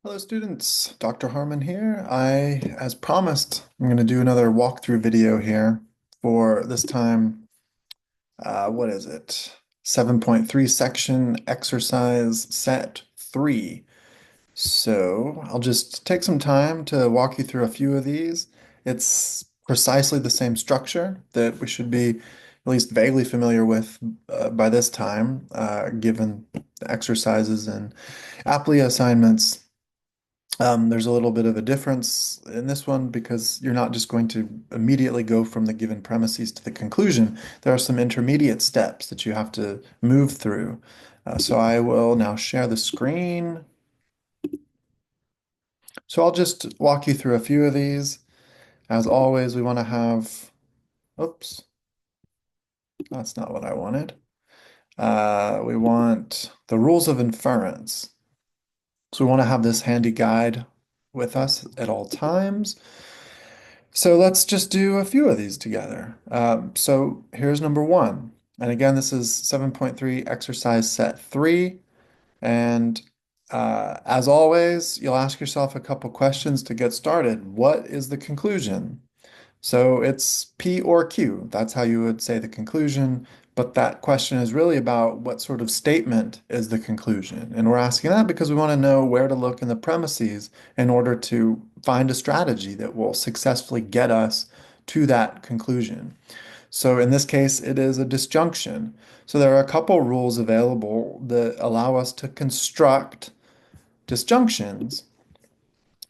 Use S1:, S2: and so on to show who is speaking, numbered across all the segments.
S1: Hello students, Dr. Harmon here. As promised, I'm going to do another walkthrough video here for this time, what is it? 7.3 section exercise set 3. So I'll just take some time to walk you through a few of these. It's precisely the same structure that we should be at least vaguely familiar with by this time, given the exercises and apply assignments. There's a little bit of a difference in this one because you're not just going to immediately go from the given premises to the conclusion. There are some intermediate steps that you have to move through. So I will now share the screen. So I'll just walk you through a few of these. As always, we want to have, oops, that's not what I wanted. We want the rules of inference. So we want to have this handy guide with us at all times. So let's just do a few of these together. So here's number one. And again, this is 7.3 exercise set 3. And as always, you'll ask yourself a couple questions to get started. What is the conclusion? So it's P or Q. That's how you would say the conclusion. But that question is really about what sort of statement is the conclusion. And we're asking that because we want to know where to look in the premises in order to find a strategy that will successfully get us to that conclusion. So in this case, it is a disjunction. So there are a couple rules available that allow us to construct disjunctions.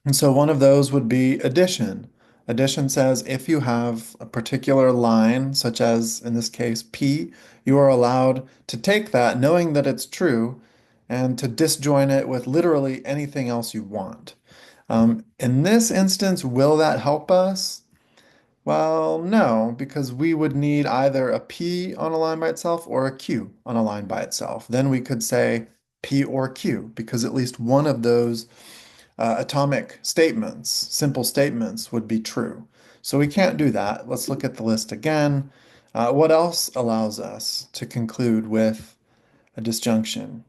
S1: And so one of those would be addition. Addition says if you have a particular line, such as in this case P, you are allowed to take that knowing that it's true and to disjoin it with literally anything else you want. In this instance, will that help us? Well, no, because we would need either a P on a line by itself or a Q on a line by itself. Then we could say P or Q because at least one of those atomic statements, simple statements, would be true. So we can't do that. Let's look at the list again. What else allows us to conclude with a disjunction?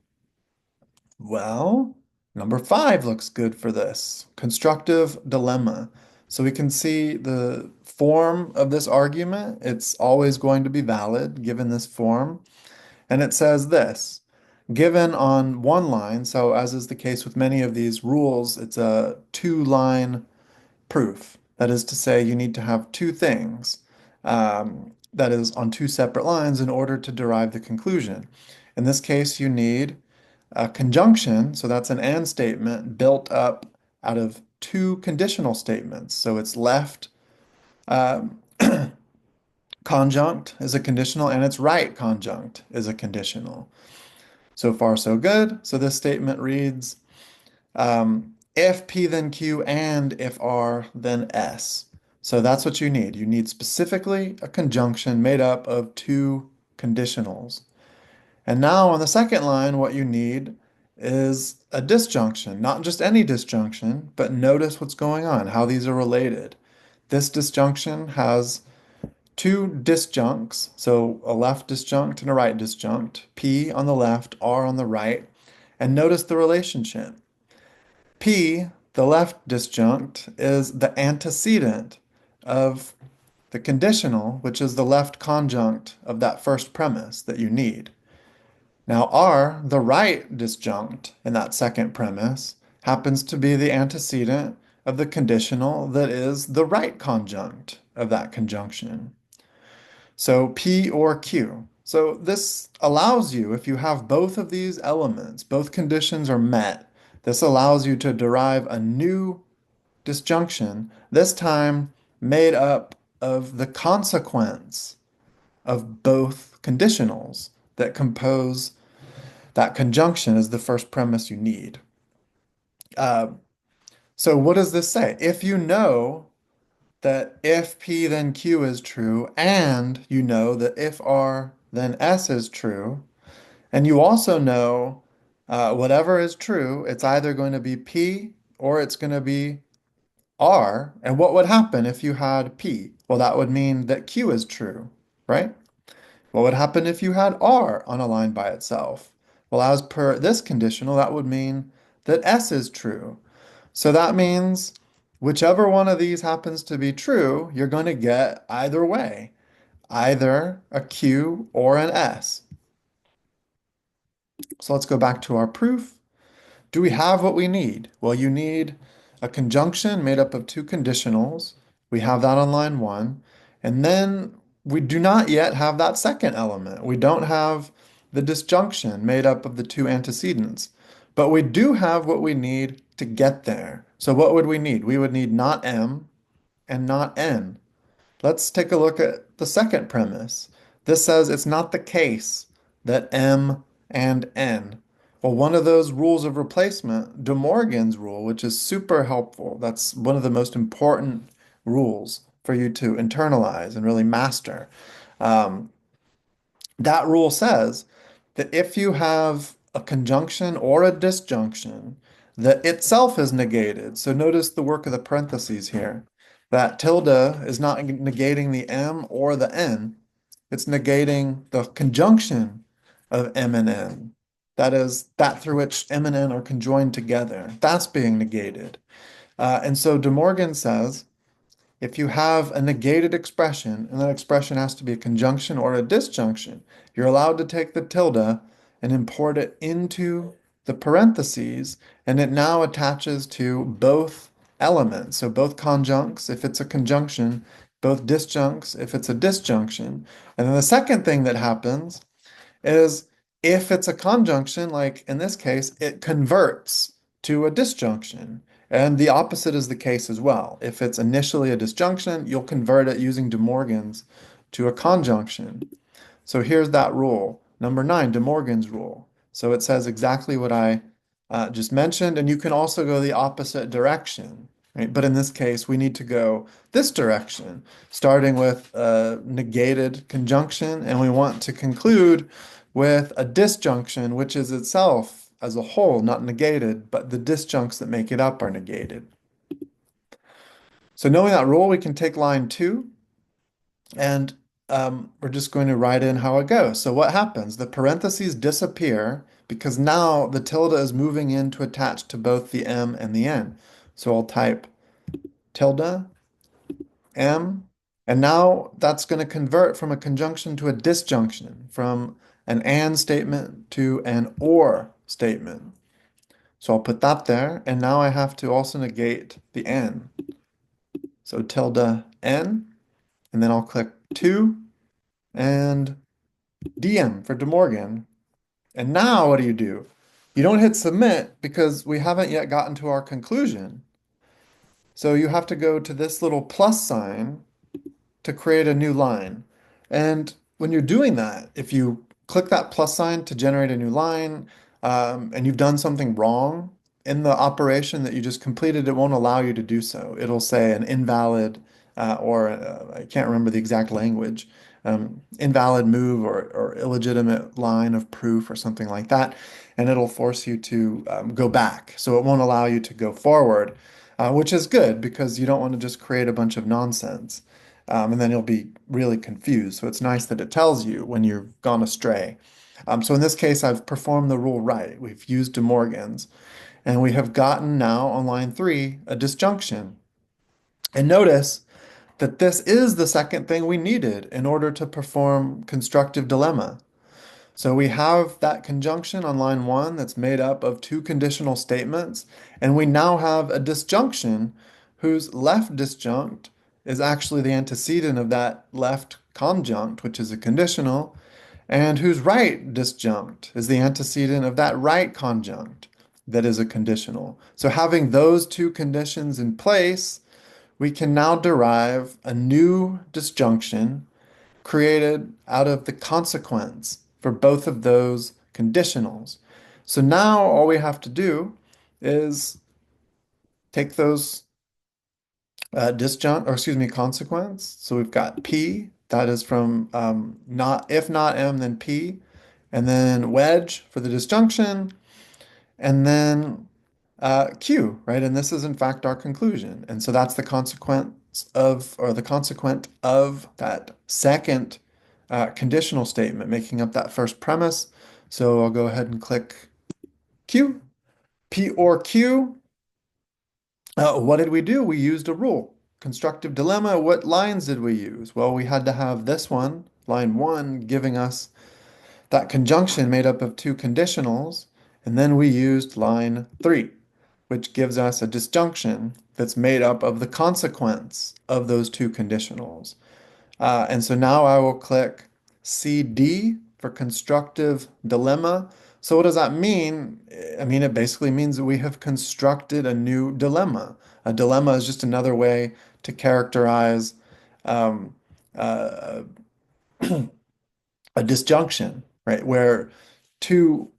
S1: Well, number 5 looks good for this. Constructive dilemma. So we can see the form of this argument. It's always going to be valid given this form. And it says this, given on one line, so as is the case with many of these rules, it's a two-line proof. That is to say, you need to have two things, that is on two separate lines in order to derive the conclusion. In this case, you need a conjunction, so that's an and statement built up out of two conditional statements. So it's left um, conjunct is a conditional and its right conjunct is a conditional. So far, so good. So this statement reads, if P then Q and if R then S. So that's what you need. You need specifically a conjunction made up of two conditionals. And now on the second line, what you need is a disjunction, not just any disjunction, but notice what's going on, how these are related. This disjunction has two disjuncts, so a left disjunct and a right disjunct, P on the left, R on the right, and notice the relationship. P, the left disjunct, is the antecedent of the conditional, which is the left conjunct of that first premise that you need. Now R, the right disjunct in that second premise, happens to be the antecedent of the conditional that is the right conjunct of that conjunction. So P or Q. So this allows you, if you have both of these elements, both conditions are met, this allows you to derive a new disjunction, this time made up of the consequence of both conditionals that compose that conjunction as the first premise you need. Uh, so what does this say? If you know that if P then Q is true, and you know that if R then S is true, and you also know whatever is true, it's either going to be P or it's going to be R. And what would happen if you had P? Well, that would mean that Q is true, right? What would happen if you had R on a line by itself? Well, as per this conditional, that would mean that S is true. So that means whichever one of these happens to be true, you're going to get either way, either a Q or an S. So let's go back to our proof. Do we have what we need? Well, you need a conjunction made up of two conditionals. We have that on line one. And then we do not yet have that second element. We don't have the disjunction made up of the two antecedents. But we do have what we need to get there. So what would we need? We would need not M and not N. Let's take a look at the second premise. This says it's not the case that M and N. Well, one of those rules of replacement, De Morgan's rule, which is super helpful. That's one of the most important rules for you to internalize and really master. Um, that rule says that if you have a conjunction or a disjunction that itself is negated, so notice the work of the parentheses here, that tilde is not negating the M or the N, it's negating the conjunction of M and N. That is, that through which M and N are conjoined together. That's being negated. And so De Morgan says, if you have a negated expression, and that expression has to be a conjunction or a disjunction, you're allowed to take the tilde and import it into the parentheses, and it now attaches to both elements. So both conjuncts, if it's a conjunction, both disjuncts, if it's a disjunction. And then the second thing that happens is if it's a conjunction, like in this case, it converts to a disjunction. And the opposite is the case as well. If it's initially a disjunction, you'll convert it using De Morgan's to a conjunction. So here's that rule. Number 9, De Morgan's rule. So it says exactly what I just mentioned, and you can also go the opposite direction, right? But in this case, we need to go this direction, starting with a negated conjunction, and we want to conclude with a disjunction, which is itself as a whole not negated, but the disjuncts that make it up are negated. So knowing that rule, we can take line 2 and we're just going to write in how it goes. So what happens? The parentheses disappear because now the tilde is moving in to attach to both the M and the N. So I'll type tilde, M, and now that's going to convert from a conjunction to a disjunction, from an and statement to an or statement. So I'll put that there, and now I have to also negate the N. So tilde N, and then I'll click 2 and DM for De Morgan. And now what do? You don't hit submit because we haven't yet gotten to our conclusion. So you have to go to this little plus sign to create a new line. And when you're doing that, if you click that plus sign to generate a new line, and you've done something wrong in the operation that you just completed, it won't allow you to do so. It'll say an invalid, or I can't remember the exact language, invalid move or illegitimate line of proof or something like that. And it'll force you to go back. So it won't allow you to go forward, which is good because you don't want to just create a bunch of nonsense. And then you'll be really confused. So it's nice that it tells you when you've gone astray. So in this case, I've performed the rule right. We've used De Morgan's, and we have gotten now on line 3 a disjunction. And notice that this is the second thing we needed in order to perform constructive dilemma. So we have that conjunction on line 1 that's made up of two conditional statements, and we now have a disjunction whose left disjunct is actually the antecedent of that left conjunct, which is a conditional, and whose right disjunct is the antecedent of that right conjunct that is a conditional. So having those two conditions in place, we can now derive a new disjunction created out of the consequence for both of those conditionals. So now all we have to do is take those disjunct, or excuse me, consequence. So we've got P, that is from not if not M, then P, and then wedge for the disjunction, and then Q, right? And this is in fact our conclusion. And so that's the consequence of, or the consequent of that second conditional statement making up that first premise. So I'll go ahead and click Q, P or Q. What did we do? We used a rule. Constructive dilemma, what lines did we use? Well, we had to have this one, line 1, giving us that conjunction made up of two conditionals, and then we used line 3, which gives us a disjunction that's made up of the consequence of those two conditionals. And so now I will click CD for constructive dilemma. So what does that mean? I mean, it basically means that we have constructed a new dilemma. A dilemma is just another way to characterize um, uh, a disjunction, right? Where two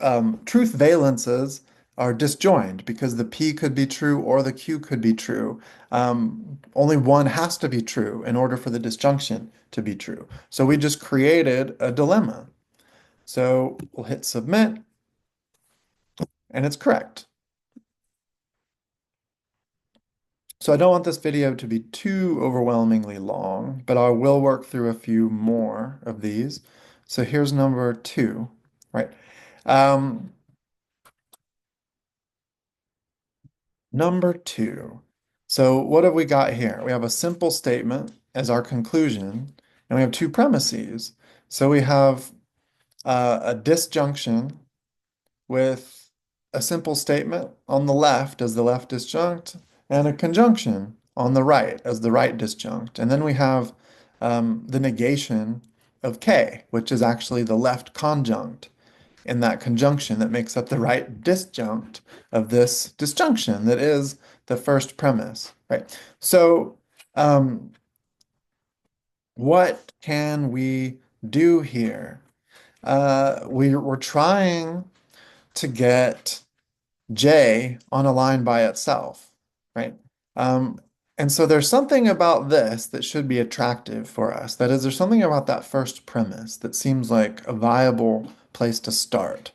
S1: truth valences are disjoined because the P could be true or the Q could be true. Only one has to be true in order for the disjunction to be true. So we just created a dilemma. So we'll hit submit and it's correct. So I don't want this video to be too overwhelmingly long, but I will work through a few more of these. So here's number 2, right? Um, Number 2. So what have we got here? We have a simple statement as our conclusion, and we have two premises. So we have a disjunction with a simple statement on the left as the left disjunct, and a conjunction on the right as the right disjunct. And then we have the negation of K, which is actually the left conjunct in that conjunction that makes up the right disjunct of this disjunction that is the first premise, right? So, what can we do here? We're trying to get J on a line by itself, right? Um, and so there's something about this that should be attractive for us. That is, there's something about that first premise that seems like a viable place to start.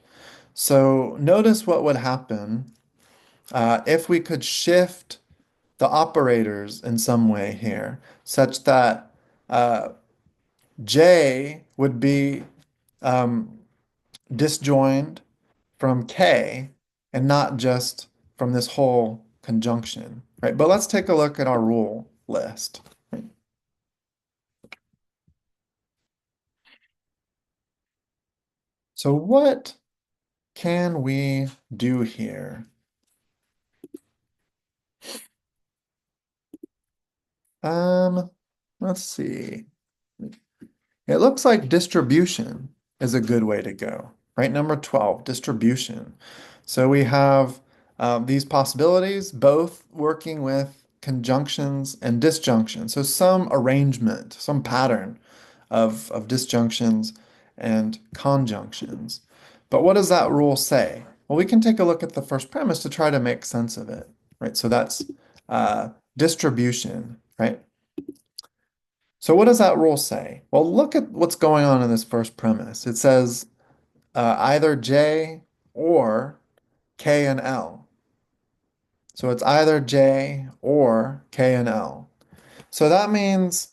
S1: So notice what would happen if we could shift the operators in some way here, such that uh, J would be um, disjoined from K and not just from this whole conjunction, right? But let's take a look at our rule list. Right? So what can we do here? Um, let's see. It looks like distribution is a good way to go, right? Number 12, distribution. So we have these possibilities, both working with conjunctions and disjunctions. So some arrangement, some pattern of disjunctions and conjunctions. But what does that rule say? Well, we can take a look at the first premise to try to make sense of it, right? So that's distribution, right? So what does that rule say? Well, look at what's going on in this first premise. It says either J or K and L. So it's either J or K and L. So that means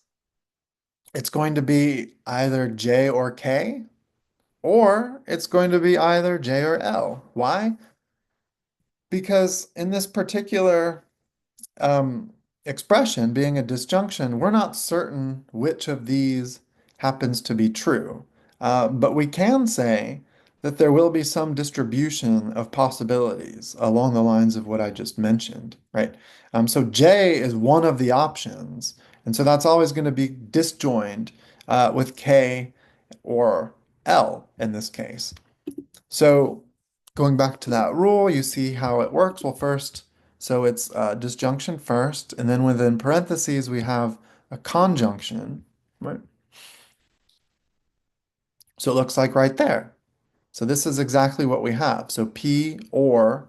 S1: it's going to be either J or K, or it's going to be either J or L. Why? Because in this particular expression being a disjunction, we're not certain which of these happens to be true. But we can say that there will be some distribution of possibilities along the lines of what I just mentioned, right? So J is one of the options, and so that's always going to be disjoined with K or L in this case. So going back to that rule, you see how it works. Well, first, so it's disjunction first, and then within parentheses, we have a conjunction, right? So it looks like right there. So this is exactly what we have. So P or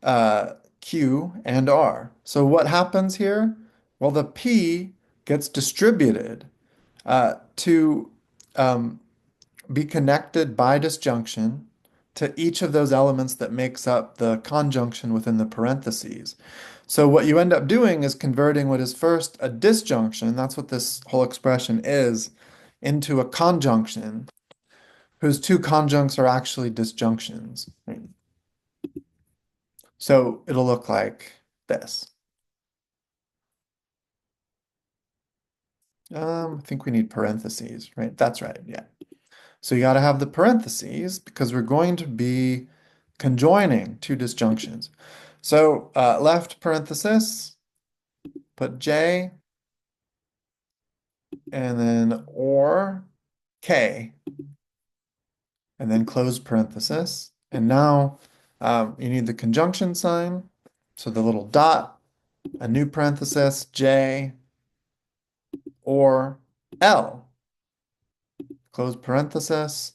S1: uh, Q and R. So what happens here? Well, the P gets distributed to be connected by disjunction to each of those elements that makes up the conjunction within the parentheses. So what you end up doing is converting what is first a disjunction, that's what this whole expression is, into a conjunction whose two conjuncts are actually disjunctions. Right? So it'll look like this. I think we need parentheses, right? That's right, yeah. So you got to have the parentheses because we're going to be conjoining two disjunctions. So left parenthesis, put J, and then or K, and then close parenthesis. And now you need the conjunction sign. So the little dot, a new parenthesis, J, or L, close parenthesis.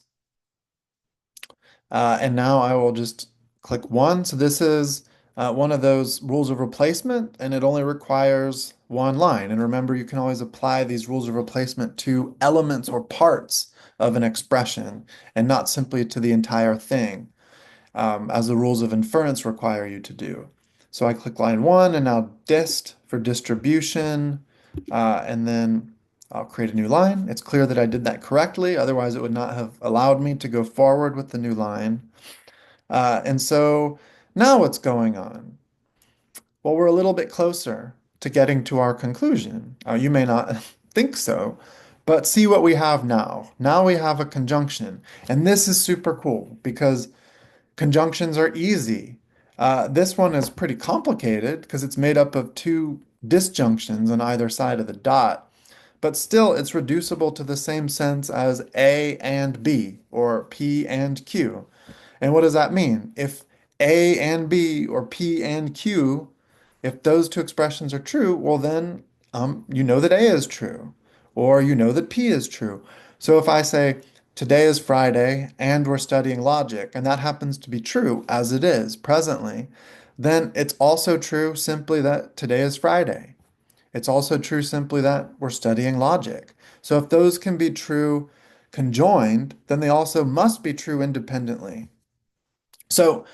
S1: And now I will just click one. So this is one of those rules of replacement, and it only requires one line. And remember, you can always apply these rules of replacement to elements or parts of an expression and not simply to the entire thing, as the rules of inference require you to do. So I click line one and now dist for distribution, and then I'll create a new line. It's clear that I did that correctly, otherwise it would not have allowed me to go forward with the new line. And so now what's going on? Well, we're a little bit closer to getting to our conclusion. You may not think so, but see what we have now. Now we have a conjunction, and this is super cool because conjunctions are easy. This one is pretty complicated because it's made up of two disjunctions on either side of the dot, but still it's reducible to the same sense as A and B or P and Q. And what does that mean? If A and B or P and Q, if those two expressions are true, well then you know that A is true, or you know that P is true. So if I say today is Friday and we're studying logic, and that happens to be true as it is presently, then it's also true simply that today is Friday. It's also true simply that we're studying logic. So if those can be true conjoined, then they also must be true independently. So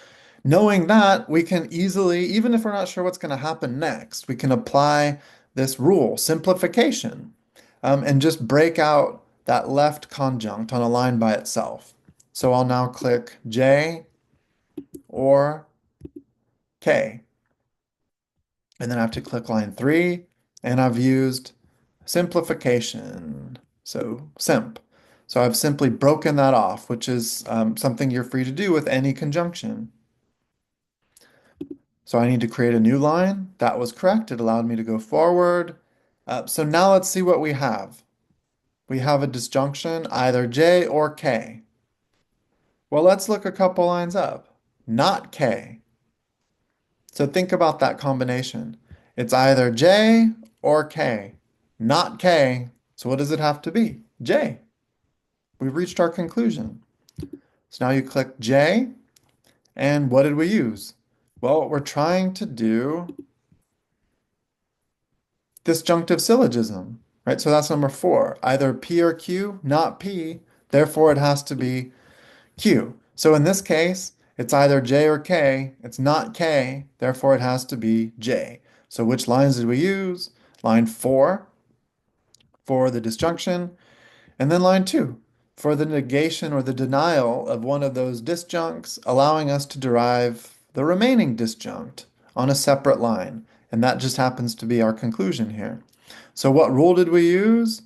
S1: knowing that, we can easily, even if we're not sure what's going to happen next, we can apply this rule, simplification, and just break out that left conjunct on a line by itself. So I'll now click J or K, and then I have to click line 3, and I've used simplification, so simp. So I've simply broken that off, which is something you're free to do with any conjunction. So I need to create a new line. That was correct. It allowed me to go forward. So now let's see what we have. We have a disjunction, either J or K. Well, let's look a couple lines up. Not K. So think about that combination. It's either J or K. Not K. So what does it have to be? J. We've reached our conclusion. So now you click J, and what did we use? Well, we're trying to do disjunctive syllogism, right? So that's number 4. Either P or Q, not P, therefore it has to be Q. So in this case, it's either J or K. It's not K, therefore it has to be J. So which lines did we use? Line 4 for the disjunction, and then line 2 for the negation or the denial of one of those disjuncts, allowing us to derive the remaining disjunct on a separate line. And that just happens to be our conclusion here. So what rule did we use?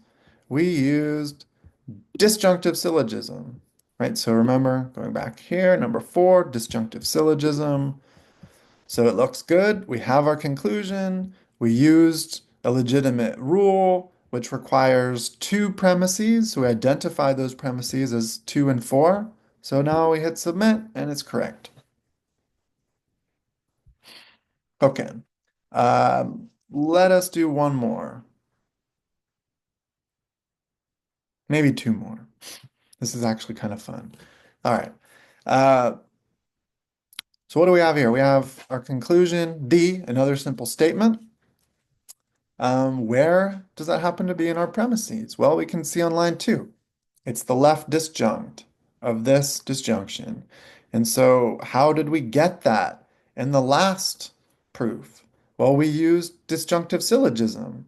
S1: We used disjunctive syllogism, right? So remember, going back here, number 4, disjunctive syllogism. So it looks good. We have our conclusion. We used a legitimate rule, which requires two premises. So we identify those premises as 2 and 4. So now we hit submit and it's correct. Okay. Let us do one more. Maybe two more. This is actually kind of fun. All right. Uh, so what do we have here? We have our conclusion, D, another simple statement. Where does that happen to be in our premises? Well, we can see on line 2. It's the left disjunct of this disjunction. And so how did we get that in the last proof? Well, we used disjunctive syllogism,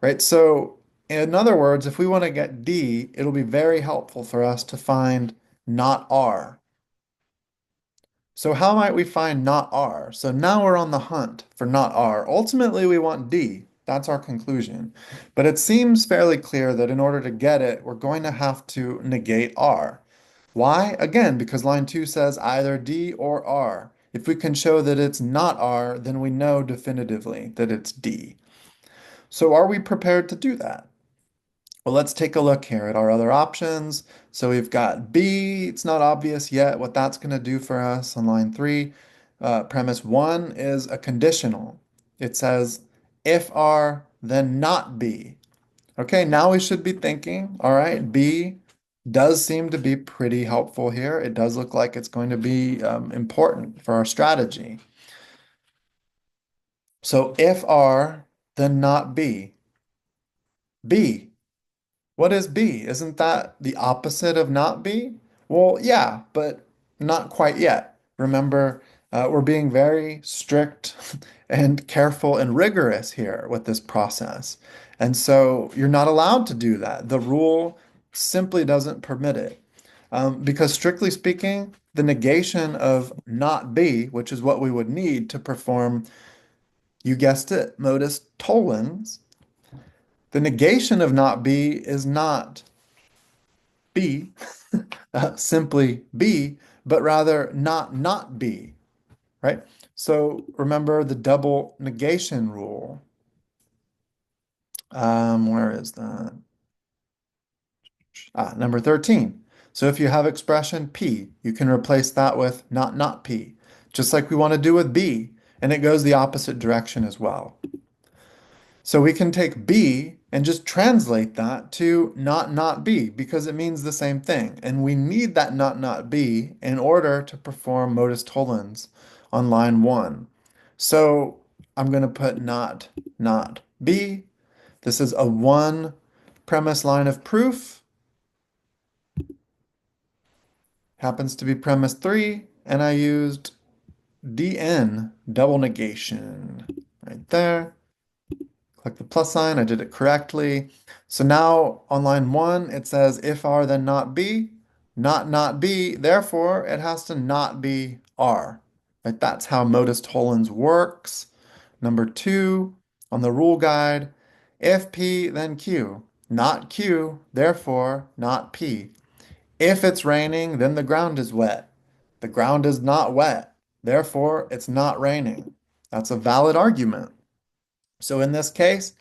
S1: right? So in other words, if we want to get D, it'll be very helpful for us to find not R. So how might we find not R? So now we're on the hunt for not R. Ultimately, we want D. That's our conclusion. But it seems fairly clear that in order to get it, we're going to have to negate R. Why? Again, because line 2 says either D or R. If we can show that it's not R, then we know definitively that it's D. So are we prepared to do that? Well, let's take a look here at our other options. So we've got B. It's not obvious yet what that's going to do for us on line 3. Premise 1 is a conditional. It says if R, then not B. Okay, now we should be thinking, all right, B does seem to be pretty helpful here. It does look like it's going to be important for our strategy. So if R, then not B. B. What is B? Isn't that the opposite of not B? Well, yeah, but not quite yet. Remember, we're being very strict and careful and rigorous here with this process. And so you're not allowed to do that. The rule simply doesn't permit it. Because strictly speaking, the negation of not B, which is what we would need to perform, you guessed it, modus tollens, the negation of not B is not B, simply B, but rather not B, right? So remember the double negation rule. Where is that? Number 13. So if you have expression P, you can replace that with not P, just like we want to do with B, and it goes the opposite direction as well. So we can take B and just translate that to not B because it means the same thing. And we need that not B in order to perform modus tollens on line 1. So I'm going to put not B. This is a one premise line of proof. Happens to be premise 3. And I used DN, double negation, right there. Click the plus sign, I did it correctly. So now on line 1, it says if R then not B, not B, therefore it has to not be R. Right? That's how modus tollens works. Number 2, on the rule guide, if P then Q, not Q, therefore not P. If it's raining, then the ground is wet. The ground is not wet, therefore it's not raining. That's a valid argument. So in this case,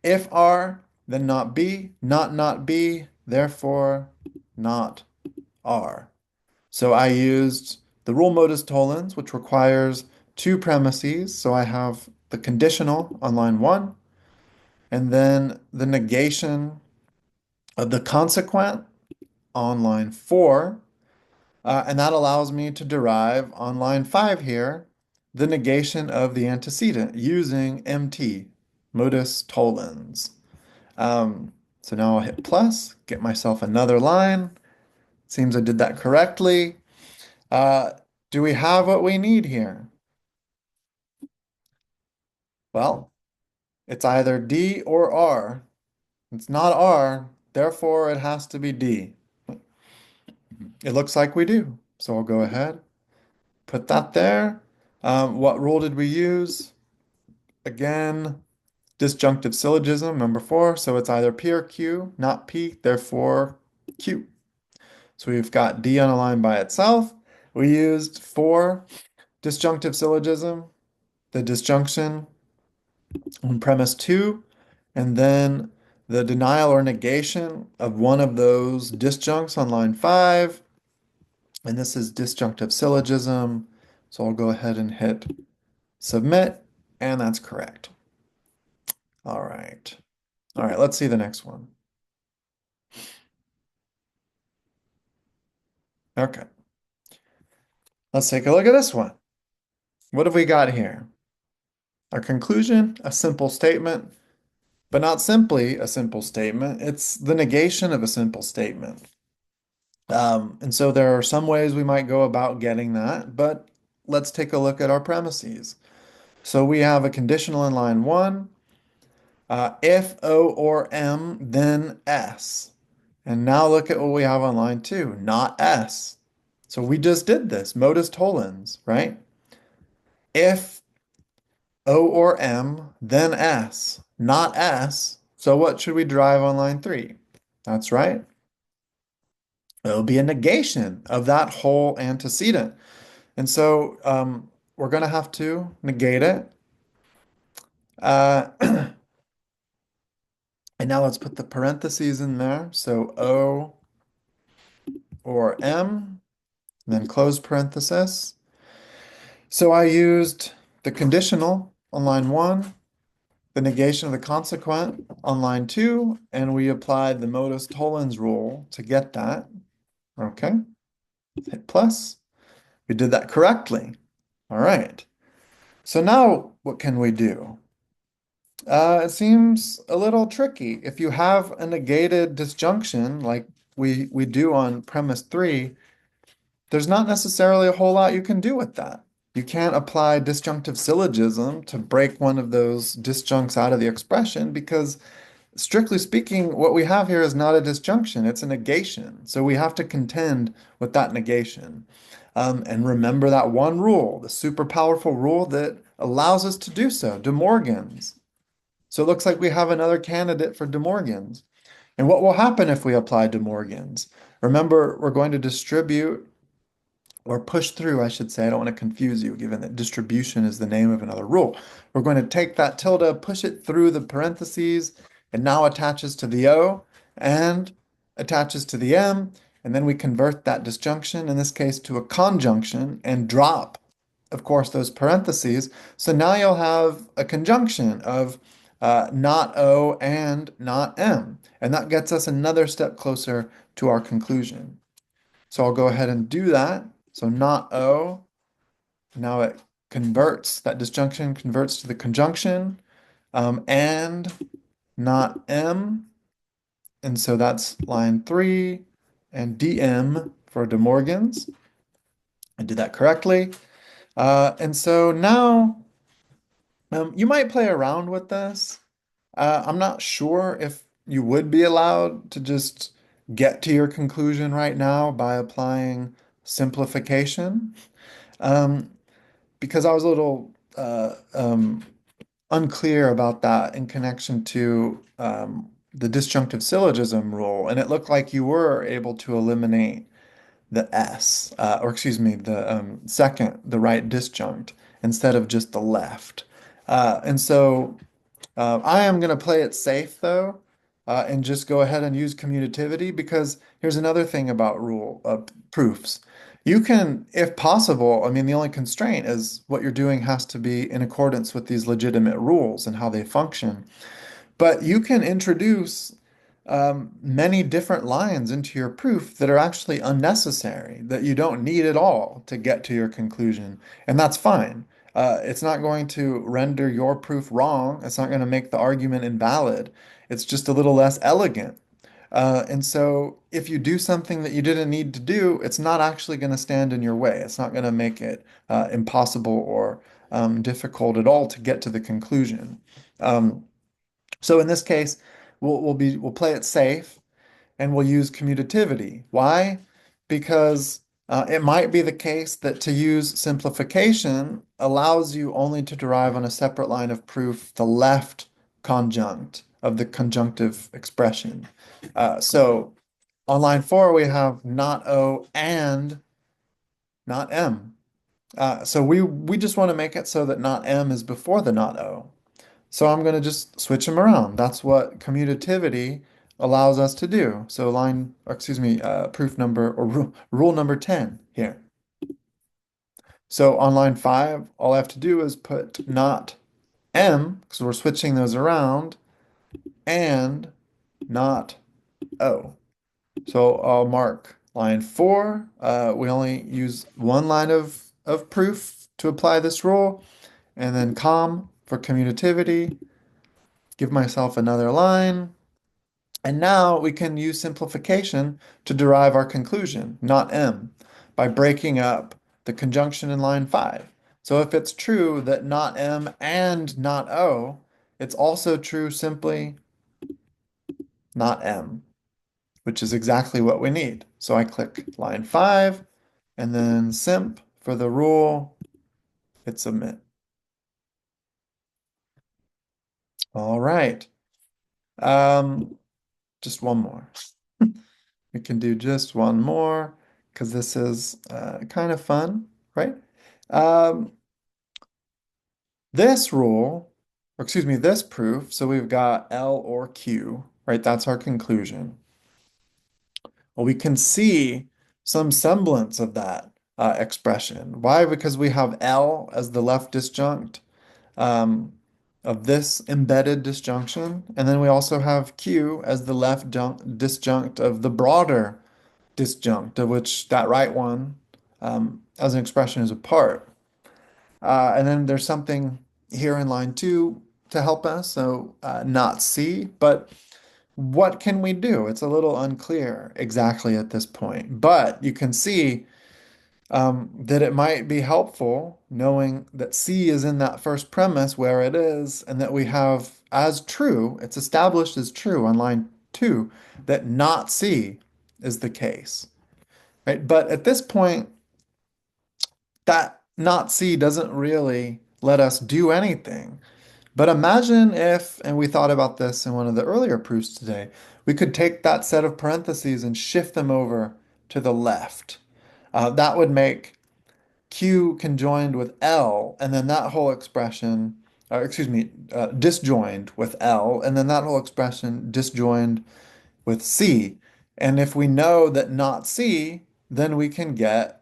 S1: if R, then not B, not B, therefore not R. So I used the rule modus tollens, which requires two premises. So I have the conditional on line 1, and then the negation of the consequent on line 4. And that allows me to derive on line 5 here the negation of the antecedent using MT, modus tollens. So now I'll hit plus, get myself another line. Seems I did that correctly. Uh, do we have what we need here? Well, it's either D or R. It's not R, therefore it has to be D. It looks like we do. So I'll go ahead, put that there. What rule did we use? Again, disjunctive syllogism, number 4. So it's either P or Q, not P, therefore Q. So we've got D on a line by itself. We used for disjunctive syllogism, the disjunction on premise 2, and then the denial or negation of one of those disjuncts on line 5. And this is disjunctive syllogism. So I'll go ahead and hit submit, and that's correct. All right. All right, let's see the next one. Okay. Let's take a look at this one. What have we got here? Our conclusion, a simple statement, but not simply a simple statement. It's the negation of a simple statement. And so there are some ways we might go about getting that, but let's take a look at our premises. So we have a conditional in line 1, if O or M, then S. And now look at what we have on line 2, not S. So we just did this, modus tollens, right? If O or M, then S, not S. So what should we derive on line 3? That's right. It'll be a negation of that whole antecedent. And so we're going to have to negate it. Uh, and now let's put the parentheses in there. So O or M, then close parenthesis. So I used the conditional on line 1, the negation of the consequent on line 2, and we applied the modus tollens rule to get that. Okay, hit plus. We did that correctly. All right. So now what can we do? It seems a little tricky. If you have a negated disjunction like we do on premise 3, there's not necessarily a whole lot you can do with that. You can't apply disjunctive syllogism to break one of those disjuncts out of the expression because, strictly speaking, what we have here is not a disjunction, it's a negation. So we have to contend with that negation. And remember that one rule, the super powerful rule that allows us to do so, De Morgan's. So it looks like we have another candidate for De Morgan's. And what will happen if we apply De Morgan's? Remember, we're going to distribute or push through, I should say. I don't want to confuse you, given that distribution is the name of another rule. We're going to take that tilde, push it through the parentheses, and now attaches to the O and attaches to the M, and then we convert that disjunction, in this case, to a conjunction and drop, of course, those parentheses. So now you'll have a conjunction of not O and not M, and that gets us another step closer to our conclusion. So I'll go ahead and do that. So not O, now it converts, that disjunction converts to the conjunction, and not M. And so that's line 3 and DM for De Morgan's. I did that correctly. And so now you might play around with this. I'm not sure if you would be allowed to just get to your conclusion right now by applying simplification. Um, because I was a little unclear about that in connection to the disjunctive syllogism rule, and it looked like you were able to eliminate the S, or excuse me, the second, the right disjunct, instead of just the left. And so I am going to play it safe though, and just go ahead and use commutativity because here's another thing about rule proofs. You can, if possible, I mean, the only constraint is what you're doing has to be in accordance with these legitimate rules and how they function. But you can introduce many different lines into your proof that are actually unnecessary, that you don't need at all to get to your conclusion. And that's fine. It's not going to render your proof wrong. It's not going to make the argument invalid. It's just a little less elegant. And so if you do something that you didn't need to do, it's not actually going to stand in your way. It's not going to make it impossible or difficult at all to get to the conclusion. Um, so in this case, we'll play it safe and we'll use commutativity. Why? Because it might be the case that to use simplification allows you only to derive on a separate line of proof the left conjunct of the conjunctive expression. So on line 4, we have not O and not M. So we just want to make it so that not M is before the not O. So I'm going to just switch them around. That's what commutativity allows us to do. So or excuse me, proof number or rule number 10 here. So on line 5, all I have to do is put not M, because we're switching those around, and not O. So I'll mark line 4. We only use one line of proof to apply this rule, and then for commutativity, give myself another line. And now we can use simplification to derive our conclusion, not M, by breaking up the conjunction in line 5. So if it's true that not M and not O, it's also true simply not M, which is exactly what we need. So I click line 5 and then simp for the rule, hit submit. All right. Um, just one more. We can do just one more because this is kind of fun, right? Um, this rule, or excuse me, this proof, so we've got L or Q, right? That's our conclusion. Well, we can see some semblance of that expression. Why? Because we have L as the left disjunct um, of this embedded disjunction, and then we also have Q as the left disjunct of the broader disjunct, of which that right one as an expression is a part. And then there's something here in line two to help us, so not C, but what can we do? It's a little unclear exactly at this point, but you can see that it might be helpful knowing that C is in that first premise where it is, and that we have as true, it's established as true on line two, that not C is the case, right? But at this point, that not C doesn't really let us do anything. But imagine if, and we thought about this in one of the earlier proofs today, we could take that set of parentheses and shift them over to the left. That would make Q conjoined with L, and then that whole expression, excuse me, disjoined with L, and then that whole expression disjoined with C. And if we know that not C, then we can get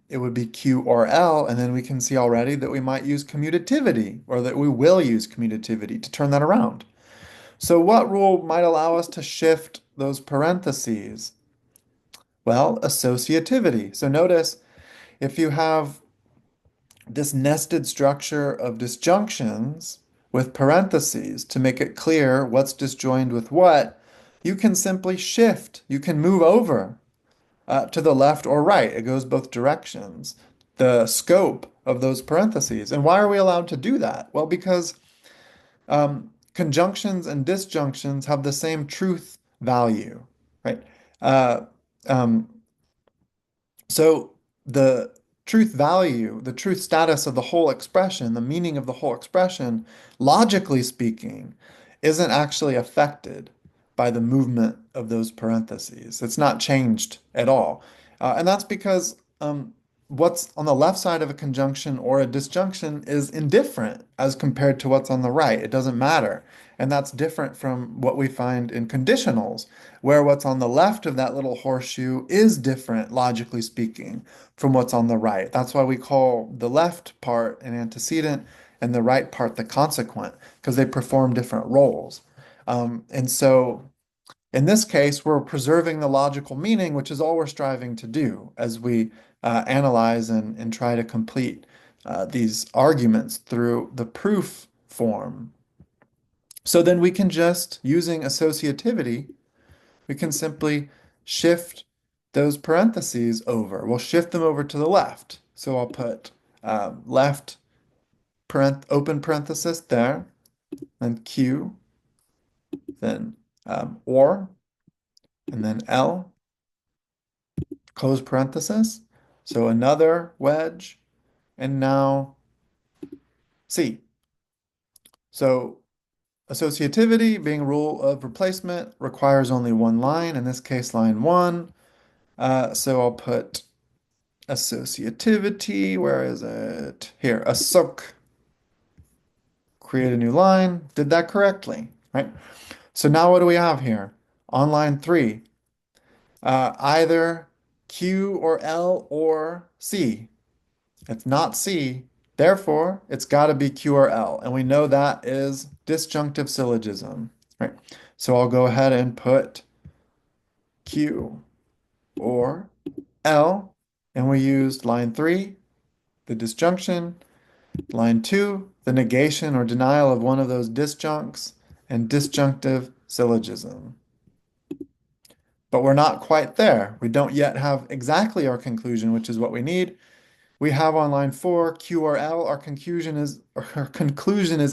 S1: it would be Q or L, and then we can see already that we might use commutativity, or that we will use commutativity to turn that around. So what rule might allow us to shift those parentheses? Well, associativity. So notice if you have this nested structure of disjunctions with parentheses to make it clear what's disjoined with what, you can simply shift. You can move over to the left or right. It goes both directions. The scope of those parentheses. And why are we allowed to do that? Well, because conjunctions and disjunctions have the same truth value, right? Uh, um, so the truth value, the truth status of the whole expression, the meaning of the whole expression, logically speaking, isn't actually affected by the movement of those parentheses. It's not changed at all. And that's because what's on the left side of a conjunction or a disjunction is indifferent as compared to what's on the right. It doesn't matter. And that's different from what we find in conditionals, where what's on the left of that little horseshoe is different, logically speaking, from what's on the right. That's why we call the left part an antecedent and the right part the consequent, because they perform different roles. And so in this case, we're preserving the logical meaning, which is all we're striving to do as we analyze and try to complete these arguments through the proof form. So then we can just, using associativity, we can simply shift those parentheses over. We'll shift them over to the left. So I'll put left open parenthesis there, then Q, then or, and then L, close parenthesis. So another wedge, and now C. So associativity, being rule of replacement, requires only one line, in this case line one. So I'll put associativity, where is it? Here, assoc. Create a new line, did that correctly, right? So now what do we have here? On line three, either Q or L or C. It's not C, therefore it's got to be Q or L. And we know that is disjunctive syllogism, right? So I'll go ahead and put Q or L, and we used line three, the disjunction, line two, the negation or denial of one of those disjuncts, and disjunctive syllogism. But we're not quite there. We don't yet have exactly our conclusion, which is what we need. We have on line four, Q or L. Our conclusion is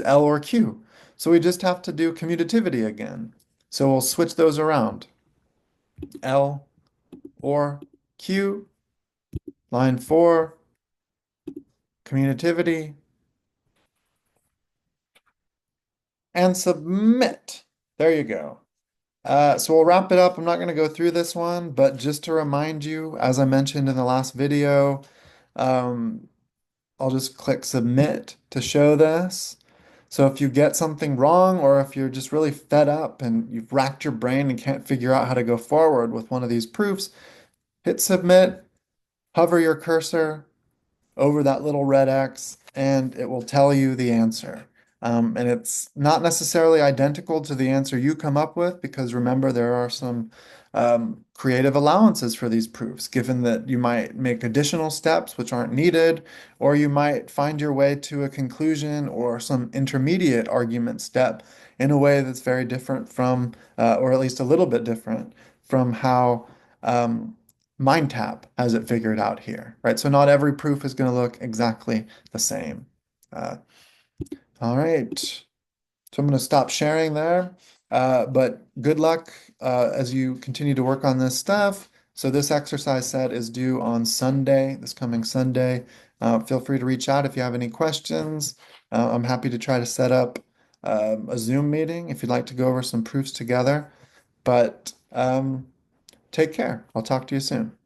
S1: L or Q. So we just have to do commutativity again. So we'll switch those around. L or Q, Line 4, commutativity, and submit. There you go. So we'll wrap it up. I'm not going to go through this one, but just to remind you, as I mentioned in the last video, um, I'll just click submit to show this. So if you get something wrong, or if you're just really fed up and you've racked your brain and can't figure out how to go forward with one of these proofs, hit submit, hover your cursor over that little red X, and it will tell you the answer. And it's not necessarily identical to the answer you come up with, because remember, there are some creative allowances for these proofs, given that you might make additional steps which aren't needed, or you might find your way to a conclusion or some intermediate argument step in a way that's very different from, or at least a little bit different from how um, MindTap has it figured out here, right? So not every proof is going to look exactly the same. Uh, all right. So I'm going to stop sharing there. But good luck as you continue to work on this stuff. So this exercise set is due on Sunday, this coming Sunday. Feel free to reach out if you have any questions. I'm happy to try to set up a Zoom meeting if you'd like to go over some proofs together. But take care. I'll talk to you soon.